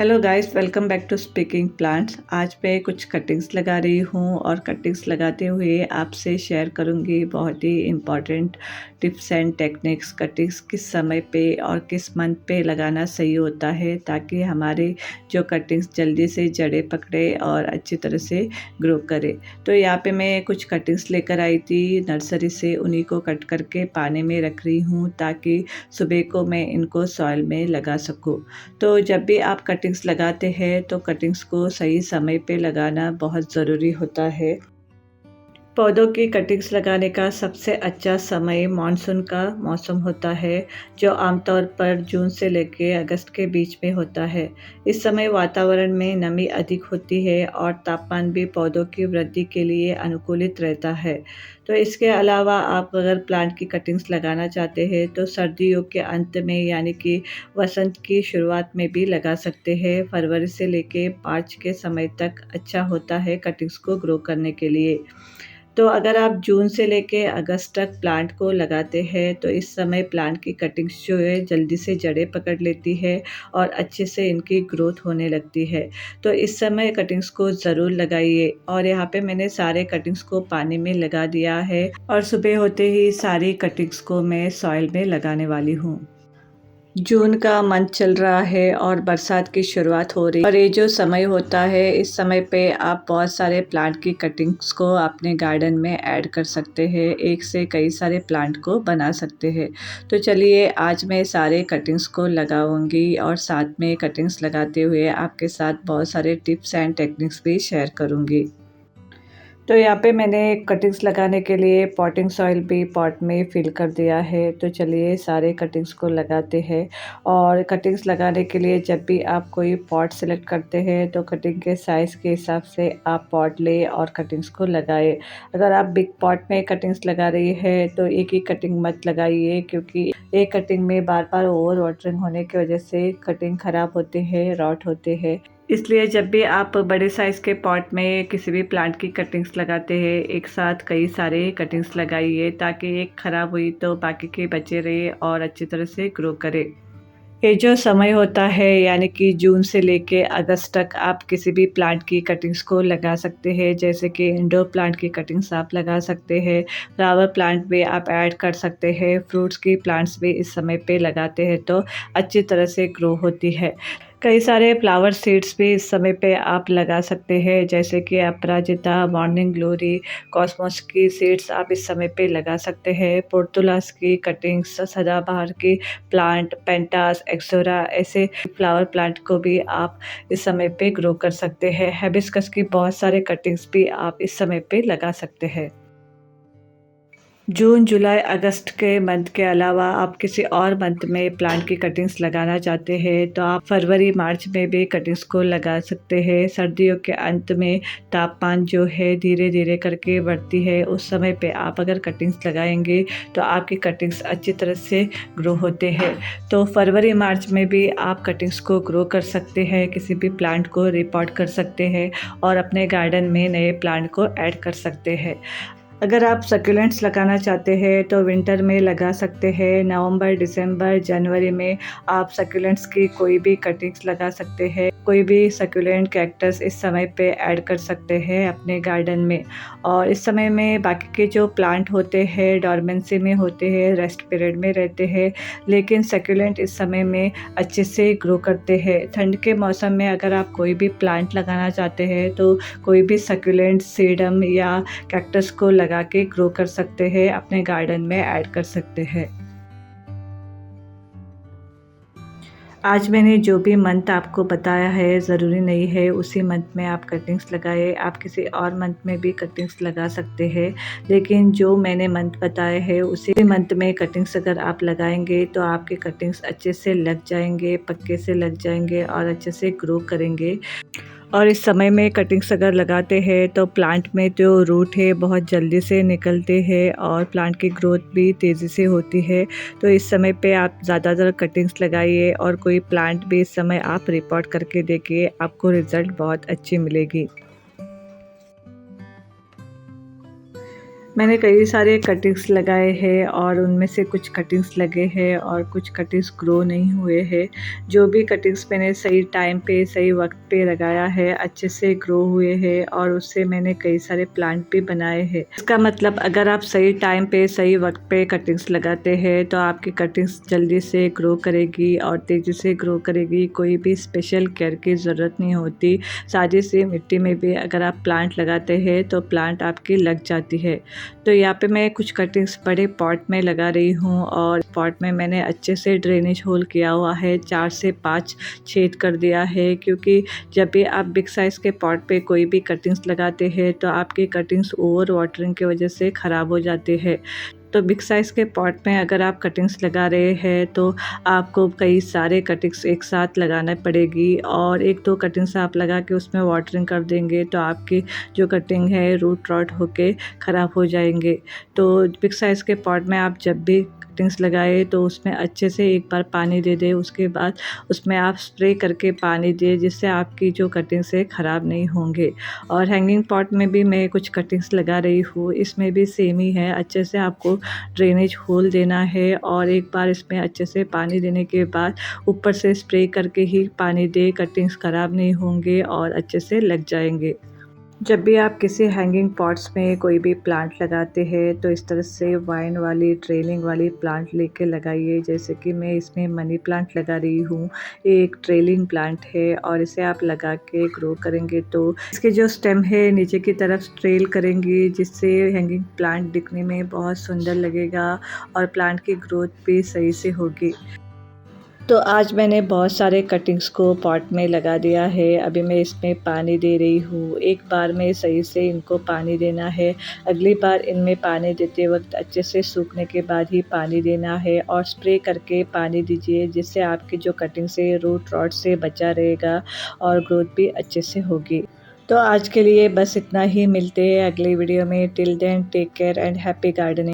Hello guys, welcome back to speaking plants. आज मैं कुछ कटिंग्स लगा रही हूँ और कटिंग्स लगाते हुए आपसे शेयर करूँगी बहुत ही important tips and techniques. Cuttings किस समय पे और किस मंथ पे लगाना सही होता है ताकि हमारे जो कटिंग्स जल्दी से जड़ें पकड़े और अच्छी तरह से ग्रो करे। तो यहाँ पे मैं कुछ कटिंग्स लेकर आई थी नर्सरी से, उन्हीं को कट करके पानी में रख रही हूँ ताकि सुबह को मैं इनको सॉइल में लगा सकूँ। तो जब भी आप कटिंग्स लगाते हैं तो कटिंग्स को सही समय पे लगाना बहुत ज़रूरी होता है। पौधों की कटिंग्स लगाने का सबसे अच्छा समय मानसून का मौसम होता है, जो आमतौर पर जून से लेकर अगस्त के बीच में होता है। इस समय वातावरण में नमी अधिक होती है और तापमान भी पौधों की वृद्धि के लिए अनुकूलित रहता है। तो इसके अलावा आप अगर प्लांट की कटिंग्स लगाना चाहते हैं तो सर्दियों के अंत में यानी कि वसंत की शुरुआत में भी लगा सकते हैं। फरवरी से लेके मार्च के समय तक अच्छा होता है कटिंग्स को ग्रो करने के लिए। तो अगर आप जून से लेके अगस्त तक प्लांट को लगाते हैं तो इस समय प्लांट की कटिंग्स जो है जल्दी से जड़ें पकड़ लेती है और अच्छे से इनकी ग्रोथ होने लगती है। तो इस समय कटिंग्स को ज़रूर लगाइए। और यहाँ पे मैंने सारे कटिंग्स को पानी में लगा दिया है और सुबह होते ही सारी कटिंग्स को मैं सॉइल में लगाने वाली हूँ। जून का मंथ चल रहा है और बरसात की शुरुआत हो रही है और ये जो समय होता है इस समय पे आप बहुत सारे प्लांट की कटिंग्स को अपने गार्डन में ऐड कर सकते हैं, एक से कई सारे प्लांट को बना सकते हैं। तो चलिए आज मैं सारे कटिंग्स को लगाऊंगी और साथ में कटिंग्स लगाते हुए आपके साथ बहुत सारे टिप्स एंड टेक्निक्स भी शेयर करूंगी। तो यहाँ पे मैंने कटिंग्स लगाने के लिए पॉटिंग सॉइल भी पॉट में फिल कर दिया है। तो चलिए सारे कटिंग्स को लगाते हैं। और कटिंग्स लगाने के लिए जब भी आप कोई पॉट सेलेक्ट करते हैं तो कटिंग के साइज़ के हिसाब से आप पॉट ले और कटिंग्स को लगाए। अगर आप बिग पॉट में कटिंग्स लगा रही है तो एक ही कटिंग मत लगाइए, क्योंकि एक कटिंग में बार बार ओवर वाटरिंग होने की वजह से कटिंग ख़राब होते हैं, रॉट होते हैं। इसलिए जब भी आप बड़े साइज़ के पॉट में किसी भी प्लांट की कटिंग्स लगाते हैं एक साथ कई सारे कटिंग्स लगाइए ताकि एक ख़राब हुई तो बाकी के बचे रहे और अच्छी तरह से ग्रो करे। ये जो समय होता है यानी कि जून से लेके अगस्त तक आप किसी भी प्लांट की कटिंग्स को लगा सकते हैं, जैसे कि इंडोर प्लांट की कटिंग्स आप लगा सकते हैं, फ्लावर प्लांट भी आप ऐड कर सकते हैं, फ्रूट्स की प्लांट्स भी इस समय पे लगाते हैं तो अच्छी तरह से ग्रो होती है। कई सारे फ्लावर सीड्स भी इस समय पे आप लगा सकते हैं, जैसे कि अपराजिता, मॉर्निंग ग्लोरी, कॉस्मोस की सीड्स आप इस समय पे लगा सकते हैं। पोर्तुलास की कटिंग्स, सदाबहार की प्लांट, पेंटास, एक्सोरा ऐसे फ्लावर प्लांट को भी आप इस समय पे ग्रो कर सकते हैं। हिबिस्कस की बहुत सारे कटिंग्स भी आप इस समय पे लगा सकते हैं। जून, जुलाई, अगस्त के मंथ के अलावा आप किसी और मंथ में प्लांट की कटिंग्स लगाना चाहते हैं तो आप फरवरी, मार्च में भी कटिंग्स को लगा सकते हैं। सर्दियों के अंत में तापमान जो है धीरे धीरे करके बढ़ती है, उस समय पे आप अगर कटिंग्स लगाएंगे तो आपकी कटिंग्स अच्छी तरह से ग्रो होते हैं। तो फरवरी, मार्च में भी आप कटिंग्स को ग्रो कर सकते हैं, किसी भी प्लांट को रिपॉट कर सकते हैं और अपने गार्डन में नए प्लांट को ऐड कर सकते हैं। अगर आप सकुलेंट्स लगाना चाहते हैं तो विंटर में लगा सकते हैं। नवंबर, दिसंबर, जनवरी में आप सकुलेंट्स की कोई भी कटिंग्स लगा सकते हैं। कोई भी सकुलेंट, कैक्टस इस समय पे ऐड कर सकते हैं अपने गार्डन में। और इस समय में बाकी के जो प्लांट होते हैं डॉर्मेंसी में होते हैं, रेस्ट पीरियड में रहते हैं, लेकिन सकुलेंट इस समय में अच्छे से ग्रो करते हैं। ठंड के मौसम में अगर आप कोई भी प्लांट लगाना चाहते हैं तो कोई भी सकुलेंट, सीडम या कैक्टस को लगा के ग्रो कर सकते हैं, अपने गार्डन में ऐड कर सकते हैं। आज मैंने जो भी मंथ आपको बताया है ज़रूरी नहीं है उसी मंथ में आप कटिंग्स लगाए, आप किसी और मंथ में भी कटिंग्स लगा सकते हैं, लेकिन जो मैंने मंथ बताए हैं उसी मंथ में कटिंग्स अगर आप लगाएंगे तो आपके कटिंग्स अच्छे से लग जाएंगे, पक्के से लग जाएंगे और अच्छे से ग्रो करेंगे। और इस समय में कटिंग्स अगर लगाते हैं तो प्लांट में जो रूट है बहुत जल्दी से निकलते हैं और प्लांट की ग्रोथ भी तेज़ी से होती है। तो इस समय पे आप ज़्यादातर कटिंग्स लगाइए और कोई प्लांट भी इस समय आप रिपोर्ट करके देखिए, आपको रिज़ल्ट बहुत अच्छी मिलेगी। मैंने कई सारे कटिंग्स लगाए हैं और उनमें से कुछ कटिंग्स लगे हैं और कुछ कटिंग्स ग्रो नहीं हुए हैं। जो भी कटिंग्स मैंने सही टाइम पे सही वक्त पे लगाया है अच्छे से ग्रो हुए हैं और उससे मैंने कई सारे प्लांट भी बनाए हैं। इसका मतलब अगर आप सही टाइम पे सही वक्त पे कटिंग्स लगाते हैं तो आपकी कटिंग्स जल्दी से ग्रो करेगी और तेज़ी से ग्रो करेगी। कोई भी स्पेशल केयर की ज़रूरत नहीं होती। सादी सी मिट्टी में भी अगर आप प्लांट लगाते हैं तो प्लांट आपकी लग जाती है। तो यहाँ पे मैं कुछ कटिंग्स बड़े पॉट में लगा रही हूँ और पॉट में मैंने अच्छे से ड्रेनेज होल किया हुआ है, 4 से 5 छेद कर दिया है, क्योंकि जब भी आप बिग साइज़ के पॉट पे कोई भी कटिंग्स लगाते हैं तो आपकी कटिंग्स ओवर वाटरिंग की वजह से ख़राब हो जाती है। तो बिग साइज़ के पॉट में अगर आप कटिंग्स लगा रहे हैं तो आपको कई सारे कटिंग्स एक साथ लगाना पड़ेगी और एक दो कटिंग्स आप लगा के उसमें वाटरिंग कर देंगे तो आपकी जो कटिंग है रूट रॉट होके ख़राब हो जाएंगे। तो बिग साइज़ के पॉट में आप जब भी कटिंग्स लगाए तो उसमें अच्छे से एक बार पानी दे दें, उसके बाद उसमें आप स्प्रे करके पानी दें जिससे आपकी जो कटिंग्स है ख़राब नहीं होंगे। और हैंगिंग पॉट में भी मैं कुछ कटिंग्स लगा रही हूँ, इसमें भी सेम ही है। अच्छे से आपको ड्रेनेज होल देना है और एक बार इसमें अच्छे से पानी देने के बाद ऊपर से स्प्रे करके ही पानी दें, कटिंग्स ख़राब नहीं होंगे और अच्छे से लग जाएंगे। जब भी आप किसी हैंगिंग पॉट्स में कोई भी प्लांट लगाते हैं तो इस तरह से वाइन वाली ट्रेलिंग वाली प्लांट लेके लगाइए। जैसे कि मैं इसमें मनी प्लांट लगा रही हूँ, एक ट्रेलिंग प्लांट है और इसे आप लगा के ग्रो करेंगे तो इसके जो स्टेम है नीचे की तरफ ट्रेल करेंगी, जिससे हैंगिंग प्लांट दिखने में बहुत सुंदर लगेगा और प्लांट की ग्रोथ भी सही से होगी। तो आज मैंने बहुत सारे कटिंग्स को पॉट में लगा दिया है। अभी मैं इसमें पानी दे रही हूँ। एक बार में सही से इनको पानी देना है। अगली बार इनमें पानी देते वक्त अच्छे से सूखने के बाद ही पानी देना है और स्प्रे करके पानी दीजिए, जिससे आपकी जो कटिंग से रूट रॉट से बचा रहेगा और ग्रोथ भी अच्छे से होगी। तो आज के लिए बस इतना ही। मिलते हैं अगली वीडियो में। Till then take care and happy gardening.